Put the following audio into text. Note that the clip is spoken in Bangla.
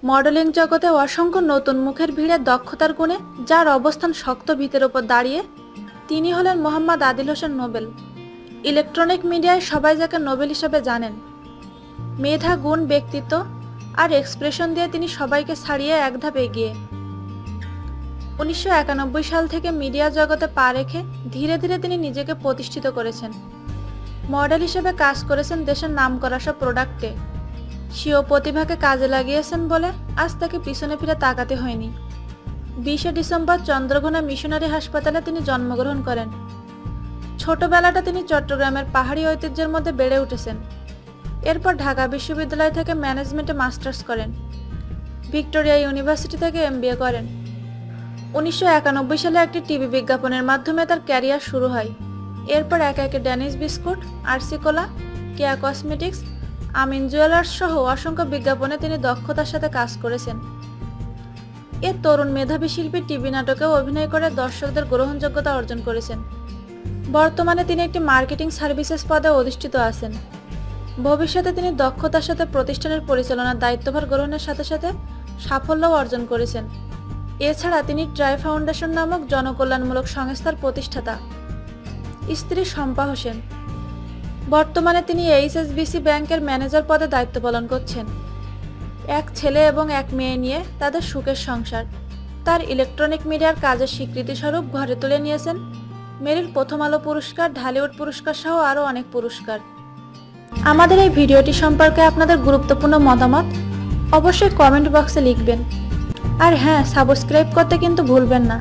মডেলিং জগতে অসংখ্য নতুন মুখের ভিড়ে দক্ষতার গুণে যার অবস্থান শক্ত ভিতের উপর দাঁড়িয়ে তিনি হলেন মোহাম্মদ আদিল হোসেন নোবেল। ইলেকট্রনিক মিডিয়ায় সবাই যাকে নোবেল হিসেবে জানেন। মেধা, গুণ, ব্যক্তিত্ব আর এক্সপ্রেশন দিয়ে তিনি সবাইকে ছাড়িয়ে এক ধাপ এগিয়ে। 1991 সাল থেকে মিডিয়া জগতে পা রেখে ধীরে ধীরে তিনি নিজেকে প্রতিষ্ঠিত করেছেন। মডেল হিসেবে কাজ করেছেন দেশের নামকরা সব প্রোডাক্টে। স্বীয় প্রতিভাকে কাজে লাগিয়েছেন বলে আজ তাকে পিছনে ফিরে তাকাতে হয়নি। 20 ডিসেম্বর চন্দ্রঘোনা মিশনারি হাসপাতালে তিনি জন্মগ্রহণ করেন। ছোটবেলাটা তিনি চট্টগ্রামের পাহাড়ি ঐতিহ্যের মধ্যে বেড়ে উঠেছেন। এরপর ঢাকা বিশ্ববিদ্যালয় থেকে ম্যানেজমেন্টে মাস্টার্স করেন। ভিক্টোরিয়া ইউনিভার্সিটি থেকে MBA করেন। 1991 সালে একটি টিভি বিজ্ঞাপনের মাধ্যমে তার ক্যারিয়ার শুরু হয়। এরপর একে একে ড্যানিশ বিস্কুট, আরসি কোলা, কেয়া কসমেটিক্স, আমিন জুয়েলার্স সহ অসংখ্য বিজ্ঞাপনে তিনি দক্ষতার সাথে কাজ করেছেন। এর তরুণ মেধাবী শিল্পী টিভি নাটকেও অভিনয় করে দর্শকদের গ্রহণযোগ্যতা অর্জন করেছেন। বর্তমানে তিনি একটি মার্কেটিং সার্ভিসেস পদে অধিষ্ঠিত আছেন। ভবিষ্যতে তিনি দক্ষতার সাথে প্রতিষ্ঠানের পরিচালনার দায়িত্বভার গ্রহণের সাথে সাথে সাফল্যও অর্জন করেছেন। এছাড়া তিনি ট্রাই ফাউন্ডেশন নামক জনকল্যাণমূলক সংস্থার প্রতিষ্ঠাতা। স্ত্রী শম্পা হোসেন। বর্তমানে তিনি HSBC ব্যাংকের ম্যানেজার পদে দায়িত্ব পালন করছেন। এক ছেলে এবং এক মেয়ে নিয়ে তাদের সুখের সংসার। তার ইলেকট্রনিক মিডিয়ার কাজের স্বীকৃতিস্বরূপ ঘরে তুলে নিয়েছেন মেরিল প্রথম আলো পুরস্কার, ঢালিউড পুরস্কার সহ আরও অনেক পুরস্কার। আমাদের এই ভিডিওটি সম্পর্কে আপনাদের গুরুত্বপূর্ণ মতামত অবশ্যই কমেন্ট বক্সে লিখবেন। আর হ্যাঁ, সাবস্ক্রাইব করতে কিন্তু ভুলবেন না।